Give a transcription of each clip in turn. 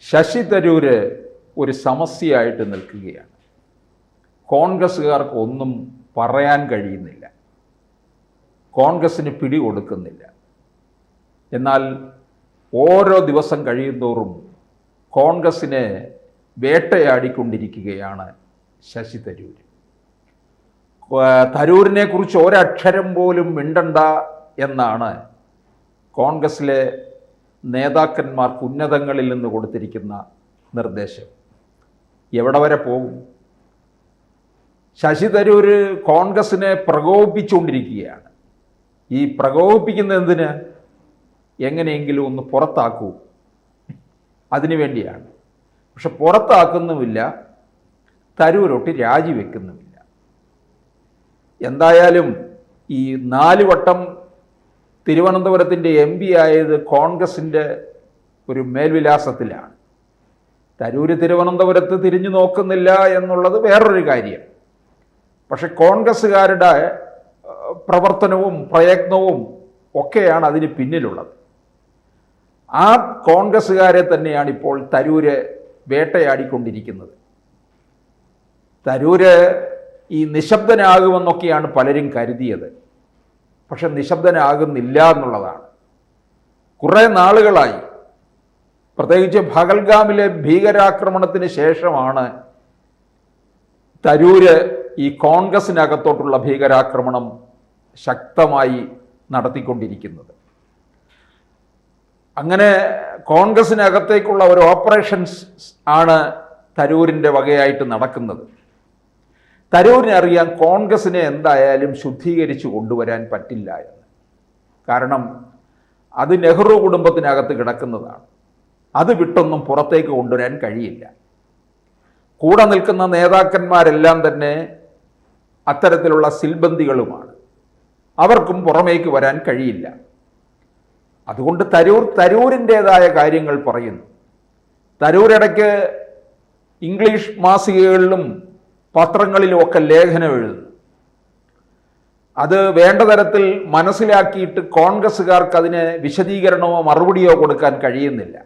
ശശി തരൂര് ഒരു സമസ്യയായിട്ട് നിൽക്കുകയാണ്. കോൺഗ്രസ്സുകാർക്ക് ഒന്നും പറയാൻ കഴിയുന്നില്ല, കോൺഗ്രസ്സിന് പിടികൊടുക്കുന്നില്ല. എന്നാൽ ഓരോ ദിവസം കഴിയുന്തോറും കോൺഗ്രസ്സിനെ വേട്ടയാടിക്കൊണ്ടിരിക്കുകയാണ് ശശി തരൂർ. തരൂരിനെ കുറിച്ച് ഒരക്ഷരം പോലും മിണ്ടണ്ട എന്നാണ് കോൺഗ്രസ്സിലെ നേതാക്കന്മാർക്ക് ഉന്നതങ്ങളിൽ നിന്ന് കൊടുത്തിരിക്കുന്ന നിർദ്ദേശം. എവിടെ വരെ പോകും? ശശി തരൂർ കോൺഗ്രസ്സിനെ പ്രകോപിപ്പിച്ചുകൊണ്ടിരിക്കുകയാണ്. ഈ പ്രകോപിപ്പിക്കുന്ന എന്തിന്? എങ്ങനെയെങ്കിലും ഒന്ന് പുറത്താക്കൂ, അതിനു വേണ്ടിയാണ്. പക്ഷെ പുറത്താക്കുന്നുമില്ല, തരൂരൊട്ട് രാജിവെക്കുന്നുമില്ല. എന്തായാലും ഈ 4 വട്ടം തിരുവനന്തപുരത്തിൻ്റെ MP ആയത് കോൺഗ്രസിൻ്റെ ഒരു മേൽവിലാസത്തിലാണ്. തരൂര് തിരുവനന്തപുരത്ത് തിരിഞ്ഞു നോക്കുന്നില്ല എന്നുള്ളത് വേറൊരു കാര്യം. പക്ഷെ കോൺഗ്രസ്സുകാരുടെ പ്രവർത്തനവും പ്രയത്നവും ഒക്കെയാണ് അതിന് പിന്നിലുള്ളത്. ആ കോൺഗ്രസ്സുകാരെ തന്നെയാണ് ഇപ്പോൾ തരൂര് വേട്ടയാടിക്കൊണ്ടിരിക്കുന്നത്. തരൂര് ഈ നിശബ്ദനാകുമെന്നൊക്കെയാണ് പലരും കരുതിയത്. പക്ഷെ നിശബ്ദനാകുന്നില്ല എന്നുള്ളതാണ്. കുറേ നാളുകളായി, പ്രത്യേകിച്ച് പഹൽഗാമിലെ ഭീകരാക്രമണത്തിന് ശേഷമാണ് തരൂര് ഈ കോൺഗ്രസിനകത്തോട്ടുള്ള ഭീകരാക്രമണം ശക്തമായി നടത്തിക്കൊണ്ടിരിക്കുന്നത്. അങ്ങനെ കോൺഗ്രസിനകത്തേക്കുള്ള ഒരു ഓപ്പറേഷൻസ് ആണ് തരൂരിൻ്റെ വകയായിട്ട് നടക്കുന്നത്. തരൂരിനറിയാം കോൺഗ്രസിനെ എന്തായാലും ശുദ്ധീകരിച്ചു കൊണ്ടുവരാൻ പറ്റില്ല എന്ന്. കാരണം അത് നെഹ്റു കുടുംബത്തിനകത്ത് കിടക്കുന്നതാണ്. അത് വിട്ടൊന്നും പുറത്തേക്ക് കൊണ്ടുവരാൻ കഴിയില്ല. കൂടെ നിൽക്കുന്ന നേതാക്കന്മാരെല്ലാം തന്നെ അത്തരത്തിലുള്ള സിൽബന്ദികളുമാണ്. അവർക്കും പുറമേക്ക് വരാൻ കഴിയില്ല. അതുകൊണ്ട് തരൂരിൻ്റേതായ കാര്യങ്ങൾ പറയുന്നു. തരൂരിടയ്ക്ക് ഇംഗ്ലീഷ് മാസികകളിലും പത്രങ്ങളിലുമൊക്കെ ലേഖനം എഴുതുന്നു. അത് വേണ്ട തരത്തിൽ മനസ്സിലാക്കിയിട്ട് കോൺഗ്രസ്സുകാർക്ക് അതിന് വിശദീകരണമോ മറുപടിയോ കൊടുക്കാൻ കഴിയുന്നില്ല.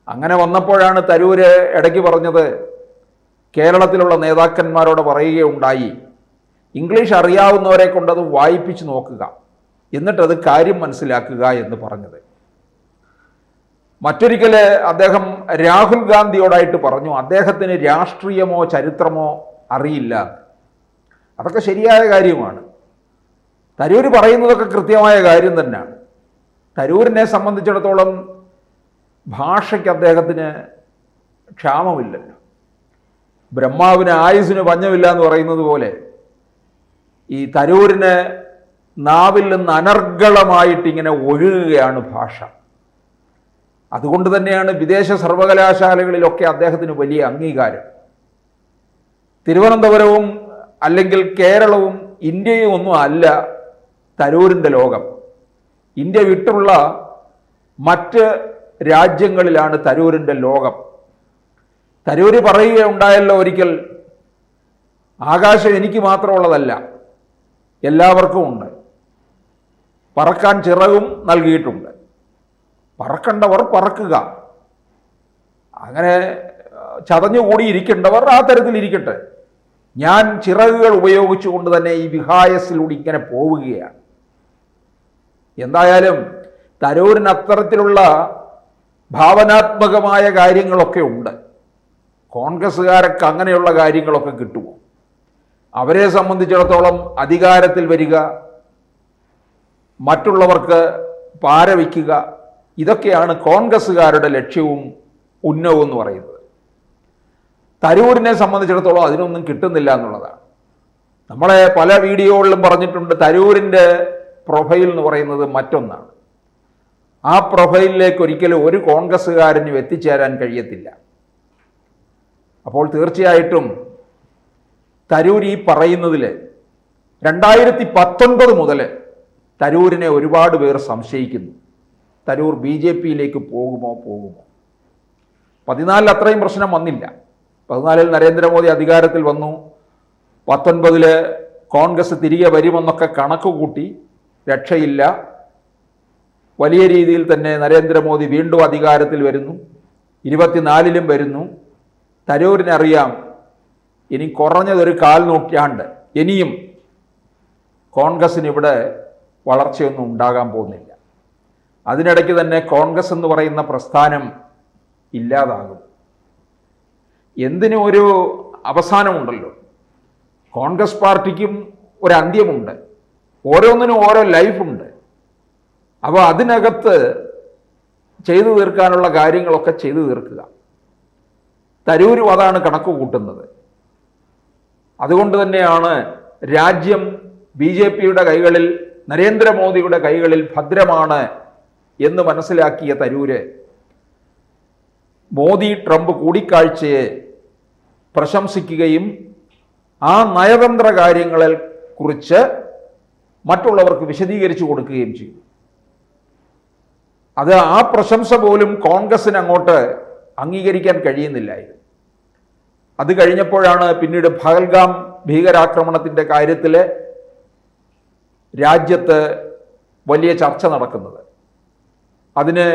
അങ്ങനെ വന്നപ്പോഴാണ് തരൂര് ഇടയ്ക്ക് പറഞ്ഞത്, കേരളത്തിലുള്ള നേതാക്കന്മാരോട് പറയുകയുണ്ടായി, ഇംഗ്ലീഷ് അറിയാവുന്നവരെ കൊണ്ടത് വായിപ്പിച്ച് നോക്കുക, എന്നിട്ടത് കാര്യം മനസ്സിലാക്കുക എന്ന് പറഞ്ഞത്. മറ്റൊരിക്കൽ അദ്ദേഹം രാഹുൽ ഗാന്ധിയോടായിട്ട് പറഞ്ഞു, അദ്ദേഹത്തിന് രാഷ്ട്രീയമോ ചരിത്രമോ അറിയില്ല. അതൊക്കെ ശരിയായ കാര്യമാണ്. തരൂര് പറയുന്നതൊക്കെ കൃത്യമായ കാര്യം തന്നെയാണ്. തരൂരിനെ സംബന്ധിച്ചിടത്തോളം ഭാഷയ്ക്ക് അദ്ദേഹത്തിന് ക്ഷാമമില്ലല്ലോ. ബ്രഹ്മാവിന് ആയുസ്സിന് പഞ്ഞമില്ല എന്ന് പറയുന്നത് പോലെ ഈ തരൂരിന് നാവിൽ നിന്ന് അനർഗളമായിട്ട് ഇങ്ങനെ ഒഴുകുകയാണ് ഭാഷ. അതുകൊണ്ട് തന്നെയാണ് വിദേശ സർവകലാശാലകളിലൊക്കെ അദ്ദേഹത്തിന് വലിയ അംഗീകാരം. തിരുവനന്തപുരവും അല്ലെങ്കിൽ കേരളവും ഇന്ത്യയും ഒന്നും അല്ല തരൂരിൻ്റെ ലോകം. ഇന്ത്യ വിട്ടുള്ള മറ്റ് രാജ്യങ്ങളിലാണ് തരൂരിൻ്റെ ലോകം. തരൂര് പറയുകയുണ്ടായല്ലോ ഒരിക്കൽ, ആകാശം എനിക്ക് മാത്രമുള്ളതല്ല, എല്ലാവർക്കും ഉണ്ട്, പറക്കാൻ ചിറകും നൽകിയിട്ടുണ്ട്, പറക്കേണ്ടവർ പറക്കുക, അങ്ങനെ ചതഞ്ഞുകൂടി ഇരിക്കേണ്ടവർ ആ തരത്തിലിരിക്കട്ടെ, ഞാൻ ചിറകുകൾ ഉപയോഗിച്ചുകൊണ്ട് തന്നെ ഈ വിഹായസിലൂടെ ഇങ്ങനെ പോവുകയാണ്. എന്തായാലും തരൂരിന് അത്തരത്തിലുള്ള ഭാവനാത്മകമായ കാര്യങ്ങളൊക്കെ ഉണ്ട്. കോൺഗ്രസ്സുകാരൊക്കെ അങ്ങനെയുള്ള കാര്യങ്ങളൊക്കെ കിട്ടുമോ? അവരെ സംബന്ധിച്ചിടത്തോളം അധികാരത്തിൽ വരിക, മറ്റുള്ളവർക്ക് പാരവയ്ക്കുക, ഇതൊക്കെയാണ് കോൺഗ്രസ്സുകാരുടെ ലക്ഷ്യവും ഉന്നവും എന്ന് പറയുന്നത്. തരൂരിനെ സംബന്ധിച്ചിടത്തോളം അതിനൊന്നും കിട്ടുന്നില്ല എന്നുള്ളതാണ്. നമ്മളെ പല വീഡിയോകളിലും പറഞ്ഞിട്ടുണ്ട്, തരൂരിൻ്റെ പ്രൊഫൈൽ എന്ന് പറയുന്നത് മറ്റൊന്നാണ്. ആ പ്രൊഫൈലിലേക്ക് ഒരിക്കലും ഒരു കോൺഗ്രസ്സുകാരനും എത്തിച്ചേരാൻ കഴിയത്തില്ല. അപ്പോൾ തീർച്ചയായിട്ടും തരൂർ ഈ പറയുന്നതിൽ 2019 മുതൽ തരൂരിനെ ഒരുപാട് പേർ സംശയിക്കുന്നു. തരൂർ BJPയിലേക്ക് പോകുമോ? 14 അത്രയും പ്രശ്നം വന്നില്ല. 14 നരേന്ദ്രമോദി അധികാരത്തിൽ വന്നു. 19 കോൺഗ്രസ് തിരികെ വരുമെന്നൊക്കെ കണക്ക് കൂട്ടി, രക്ഷയില്ല. വലിയ രീതിയിൽ തന്നെ നരേന്ദ്രമോദി വീണ്ടും അധികാരത്തിൽ വരുന്നു. 24-ലും വരുന്നു. തരൂരിനറിയാം ഇനി കുറഞ്ഞതൊരു 1/4 നൂറ്റാണ്ട് ഇനിയും കോൺഗ്രസ്സിന് ഇവിടെ വളർച്ചയൊന്നും ഉണ്ടാകാൻ പോകുന്നില്ല. അതിനിടയ്ക്ക് തന്നെ കോൺഗ്രസ് എന്ന് പറയുന്ന പ്രസ്ഥാനം ഇല്ലാതാകും. എന്തിനും ഒരു അവസാനമുണ്ടല്ലോ. കോൺഗ്രസ് പാർട്ടിക്കും ഒരു അന്ത്യമുണ്ട്, ഓരോന്നിനും ഓരോ ലൈഫുണ്ട്. അപ്പോൾ അതിനകത്ത് ചെയ്തു തീർക്കാനുള്ള കാര്യങ്ങളൊക്കെ ചെയ്തു തീർക്കുക. തരൂരും അതാണ് കണക്ക് കൂട്ടുന്നത്. അതുകൊണ്ട് തന്നെയാണ് രാജ്യം BJPയുടെ കൈകളിൽ, നരേന്ദ്രമോദിയുടെ കൈകളിൽ ഭദ്രമാണ് എന്ന് മനസ്സിലാക്കിയ തരൂര് മോദി ട്രംപ് കൂടിക്കാഴ്ചയെ പ്രശംസിക്കുകയും ആ നയതന്ത്ര കാര്യങ്ങളെ കുറിച്ച് മറ്റുള്ളവർക്ക് വിശദീകരിച്ചു കൊടുക്കുകയും ചെയ്തു. അത് ആ പ്രശംസ പോലും കോൺഗ്രസിന് അങ്ങോട്ട് അംഗീകരിക്കാൻ കഴിയുന്നില്ലായിരുന്നു. അത് കഴിഞ്ഞപ്പോഴാണ് പിന്നീട് പഹൽഗാം ഭീകരാക്രമണത്തിൻ്റെ കാര്യത്തിൽ രാജ്യത്ത് വലിയ ചർച്ച നടക്കുന്നത്. അതിന്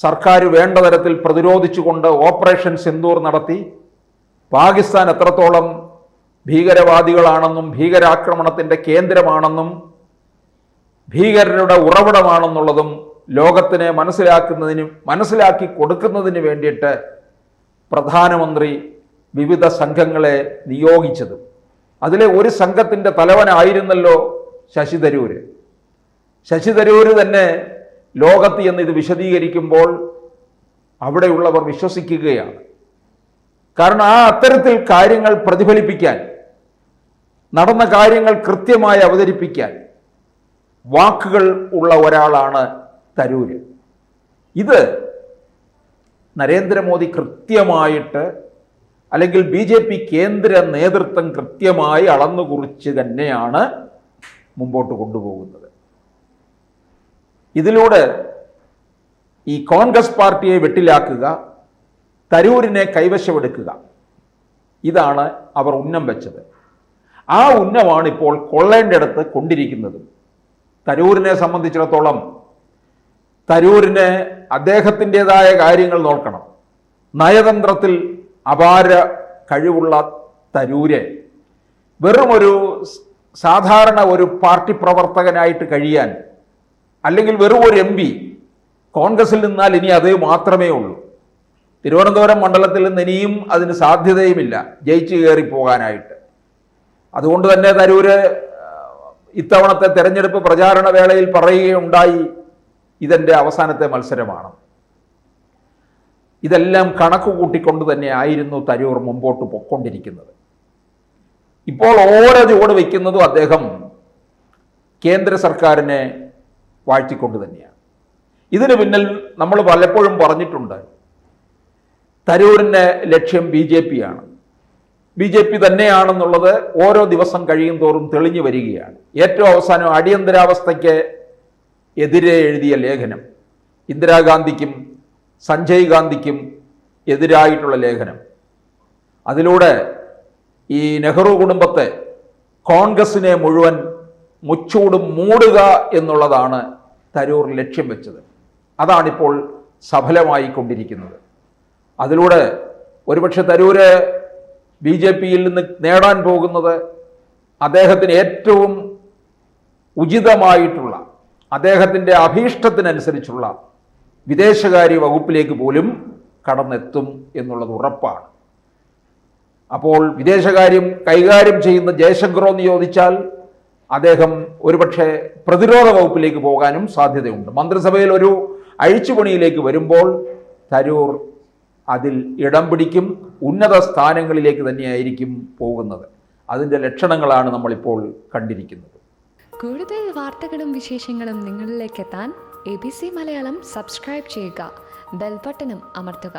സർക്കാർ വേണ്ട തരത്തിൽ പ്രതിരോധിച്ചുകൊണ്ട് ഓപ്പറേഷൻ സിന്ദൂർ നടത്തി. പാകിസ്ഥാൻ എത്രത്തോളം ഭീകരവാദികളാണെന്നും ഭീകരാക്രമണത്തിൻ്റെ കേന്ദ്രമാണെന്നും ഭീകരരുടെ ഉറവിടമാണെന്നുള്ളതും ലോകത്തിനെ മനസ്സിലാക്കി കൊടുക്കുന്നതിന് വേണ്ടിയിട്ട് പ്രധാനമന്ത്രി വിവിധ സംഘങ്ങളെ നിയോഗിച്ചത്. അതിലെ ഒരു സംഘത്തിൻ്റെ തലവനായിരുന്നല്ലോ ശശി തരൂർ. ശശി തരൂർ തന്നെ ലോകത്ത് എന്ന് ഇത് വിശദീകരിക്കുമ്പോൾ അവിടെയുള്ളവർ വിശ്വസിക്കുകയാണ്. കാരണം ആ അത്തരത്തിൽ കാര്യങ്ങൾ പ്രതിഫലിപ്പിക്കാൻ, നടന്ന കാര്യങ്ങൾ കൃത്യമായി അവതരിപ്പിക്കാൻ വാക്കുകൾ ഉള്ള ഒരാളാണ് തരൂർ. ഇത് നരേന്ദ്രമോദി കൃത്യമായിട്ട്, അല്ലെങ്കിൽ BJP കേന്ദ്ര നേതൃത്വം കൃത്യമായി അളന്നുകുറിച്ച് തന്നെയാണ് മുമ്പോട്ട് കൊണ്ടുപോകുന്നത്. ഇതിലൂടെ ഈ കോൺഗ്രസ് പാർട്ടിയെ വെട്ടിലാക്കുക, തരൂരിനെ കൈവശമെടുക്കുക, ഇതാണ് അവർ ഉന്നം വെച്ചത്. ആ ഉന്നമാണ് ഇപ്പോൾ കൊള്ളേണ്ടടുത്ത് കൊണ്ടിരിക്കുന്നത്. തരൂരിനെ സംബന്ധിച്ചിടത്തോളം തരൂരിന് അദ്ദേഹത്തിൻ്റെതായ കാര്യങ്ങൾ നോക്കണം. നയതന്ത്രത്തിൽ അപാര കഴിവുള്ള തരൂര് വെറും ഒരു സാധാരണ ഒരു പാർട്ടി പ്രവർത്തകനായിട്ട് കഴിയാൻ, അല്ലെങ്കിൽ വെറും ഒരു MP കോൺഗ്രസിൽ നിന്നാൽ ഇനി അത് മാത്രമേ ഉള്ളൂ. തിരുവനന്തപുരം മണ്ഡലത്തിൽ നിന്ന് ഇനിയും അതിന് സാധ്യതയുമില്ല ജയിച്ചു കയറി പോകാനായിട്ട്. അതുകൊണ്ട് തന്നെ തരൂര് ഇത്തവണത്തെ തെരഞ്ഞെടുപ്പ് പ്രചാരണ വേളയിൽ പറയുകയുണ്ടായി, ഇതെൻ്റെ അവസാനത്തെ മത്സരമാണ്. ഇതെല്ലാം കണക്ക് കൂട്ടിക്കൊണ്ട് തന്നെ ആയിരുന്നു തരൂർ മുമ്പോട്ട് പൊയ്ക്കൊണ്ടിരിക്കുന്നത്. ഇപ്പോൾ ഓരോ ചുവട് വയ്ക്കുന്നതും അദ്ദേഹം കേന്ദ്ര സർക്കാരിനെ വാഴ്ത്തിക്കൊണ്ട് തന്നെയാണ്. ഇതിന് പിന്നിൽ നമ്മൾ പലപ്പോഴും പറഞ്ഞിട്ടുണ്ട്, തരൂരിൻ്റെ ലക്ഷ്യം BJP ആണ്. BJP തന്നെയാണെന്നുള്ളത് ഓരോ ദിവസം കഴിയും തോറും തെളിഞ്ഞു വരികയാണ്. ഏറ്റവും അവസാനം അടിയന്തരാവസ്ഥയ്ക്ക് എതിരെ എഴുതിയ ലേഖനം, ഇന്ദിരാഗാന്ധിക്കും സഞ്ജയ് ഗാന്ധിക്കും എതിരായിട്ടുള്ള ലേഖനം, അതിലൂടെ ഈ നെഹ്റു കുടുംബത്തെ, കോൺഗ്രസിനെ മുഴുവൻ മുച്ചൂടും മൂടുക എന്നുള്ളതാണ് തരൂർ ലക്ഷ്യം വെച്ചത്. അതാണിപ്പോൾ സഫലമായി കൊണ്ടിരിക്കുന്നത്. അതിലൂടെ ഒരുപക്ഷെ തരൂര് BJPയിൽ നിന്ന് നേടാൻ പോകുന്നത് അദ്ദേഹത്തിന് ഏറ്റവും ഉചിതമായിട്ടുള്ള, അദ്ദേഹത്തിൻ്റെ അഭീഷ്ടത്തിനനുസരിച്ചുള്ള വിദേശകാര്യ വകുപ്പിലേക്ക് പോലും കടന്നെത്തും എന്നുള്ളത് ഉറപ്പാണ്. അപ്പോൾ വിദേശകാര്യം കൈകാര്യം ചെയ്യുന്ന ജയശങ്കറോ എന്ന് ചോദിച്ചാൽ അദ്ദേഹം ഒരുപക്ഷെ പ്രതിരോധ വകുപ്പിലേക്ക് പോകാനും സാധ്യതയുണ്ട്. മന്ത്രിസഭയിൽ ഒരു അഴിച്ചുപണിയിലേക്ക് വരുമ്പോൾ തരൂർ അതിൽ ഇടം പിടിക്കും, ഉന്നത സ്ഥാനങ്ങളിലേക്ക് തന്നെയായിരിക്കും പോകുന്നത്. അതിൻ്റെ ലക്ഷണങ്ങളാണ് നമ്മളിപ്പോൾ കണ്ടിരിക്കുന്നത്. കൂടുതൽ വാർത്തകളും വിശേഷങ്ങളും നിങ്ങളിലേക്ക് എത്താൻ ABC മലയാളം സബ്സ്ക്രൈബ് ചെയ്യുക, ബെൽ ബട്ടണും അമർത്തുക.